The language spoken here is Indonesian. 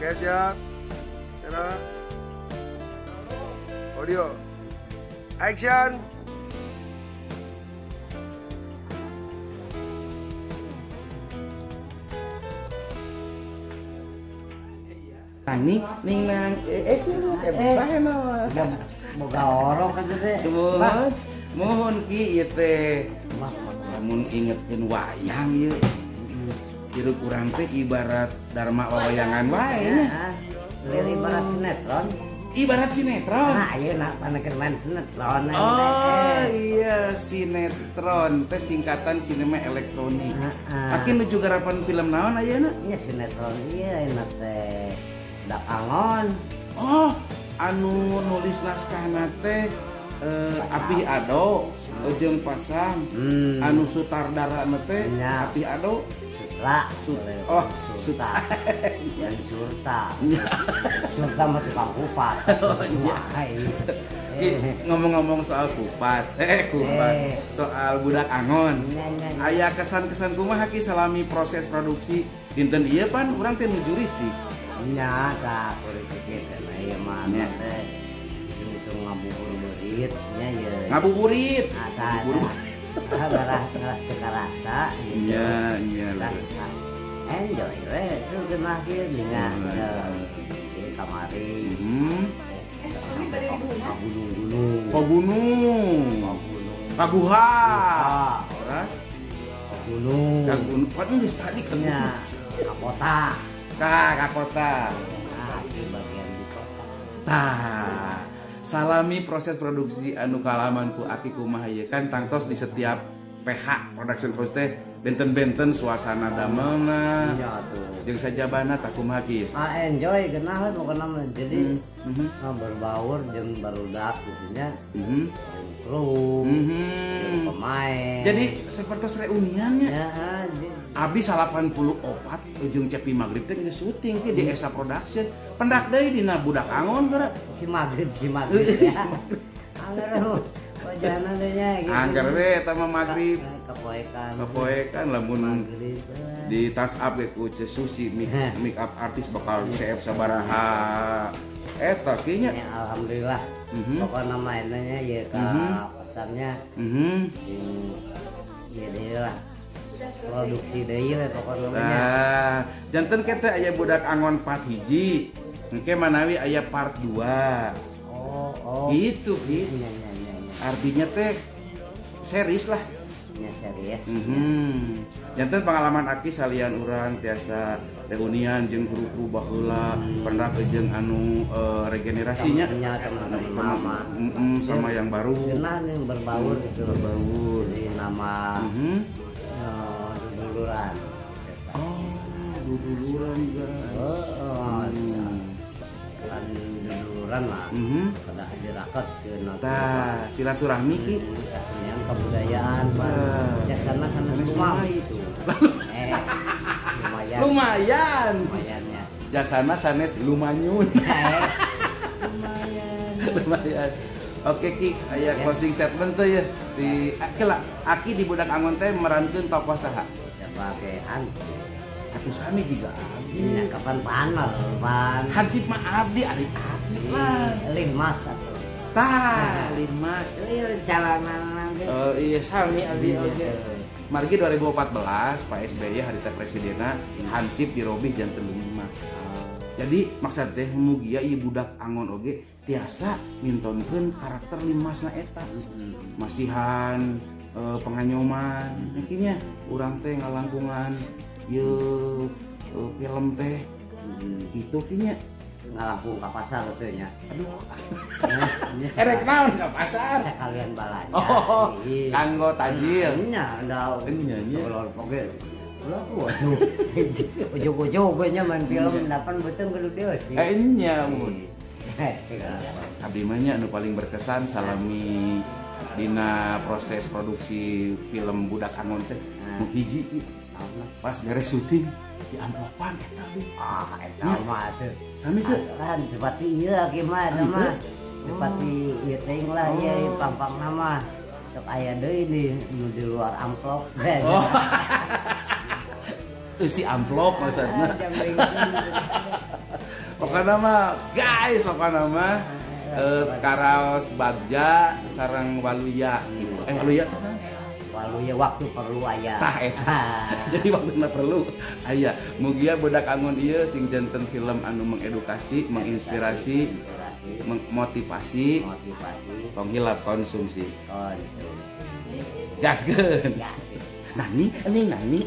Oke, siap. Kamera. Audio. Action. Ning nang baheno boga orok kan teh. Mohon ki ieu teh lamun ingetkeun wayang ieu. Hirup urang teh ibarat dharma wayangan wae nya. Ibarat sinetron. Ibarat sinetron. Nah, ayeuna panekeun main sinetron. Oh iya, sinetron teh singkatan sinema elektronik. Aki nuju garapan film naon ayeuna? Iya sinetron ieu enak teh. Dak Angon. Oh, anu nulis naskahna teh Apih Ado, jeung Pasang. Anu sutradarana teh Apih Ado. Sutra. Suta. Dan Surta. Surta mah tukang kupat. Ngomong-ngomong soal kupat, kupat. Soal budak Angon. Aya kesan-kesan kumaha ki salami proses produksi dinten ieu pan urang teh nuju riti. Nya tak politik kana ieu mah teh itu ngabuburit nya ye. Ngabuburit. Garah kekarasa iya enjoy we terus genah kieu dengan di kamari sampai ke gunung-gunung Paguha oras gunung padahal geus tadi kan ka kota ka kota di bagian di kota salami proses produksi anu kalaman ku Aki kumaha ieu kan tangtos di setiap PH production house teh benten-benten suasana damelna nya tuh jeung sajabana tak kumaha ki enjoy genah we pokona mah jadi berbaur jeung barudak gitu nya kru pemain jadi seperti reuniannya ya abdi 84 ujung Cepi Magrib teh geus syuting ki di Esa Production pendak deui dina budak Angon gara si Magrib ya anggar wajahna teh nya gitu anggar we eta mah Magrib kepoekan lamun di tas up ge ku Susi make up artis bakal CF sabaraha eta kieu nya alhamdulillah pokona mainnya ya ka pasarnya ya deui lah produksi deui we pokona mah janten kita aya budak Angon part hiji engke manawi aya part 2 gitu artinya teh series lah ya series janten pengalaman Aki salian urang tiasa reunian jeung kru-kru baheula pernah jeung anu regenerasinya sama yang baru genah nih berbaur gitu berbaur di nama duduluran duduluran kan duduluran mah kada dirakat ke tah silaturahmi ki kesenian kebudayaan biasana sanes kumaha itu lumayannya jasana sanes lumanyun lumayan oke ki aya closing statement tuh ya di Aki di budak Angon teh merankeun tokoh saha sebagai atuh sami juga abdi nya kapan panor pan Hansip mah abdi ari abdi lah Linmas atuh tah Linmas jalanan oh iya sami abdi oge margi 2014 Pak SBY harita presidenna Hansip dirobih janten Linmas jadi maksud teh mugia ieu budak Angon oge tiasa mintonkeun karakter Linmasna eta masihan penganyoman yakinnya urang teh ngalangkungan ieu film teh gitu kinya ngalangkung ka pasar teh nya aduh erek naon ka pasar sekalian balanja kanggo tajil nya da nya ulur poge waduh ujug-ujug nya main film dapan beuteung kudu deui sih nya mun abdi mah nya anu paling berkesan salami dina proses produksi film budak Angon teh hiji pas beres syuting di amplopan eta eta mah teh sami teh kan seperti ieu gimana mah seperti ieu teh lah ieu pampang nama sok aya deui di luar amplop si amplop maksudna Pokoknya mah guys, pokoknya mah karaos bagja sareng waluya. Waluya Walau ya waktu perlu aya. tah eta. Jadi waktuna perlu aya. Mugia budak angon ieu sing janten film anu mengedukasi, menginspirasi, motivasi, tong hilap konsumsi. Gaskeun. Nani, nani, nani.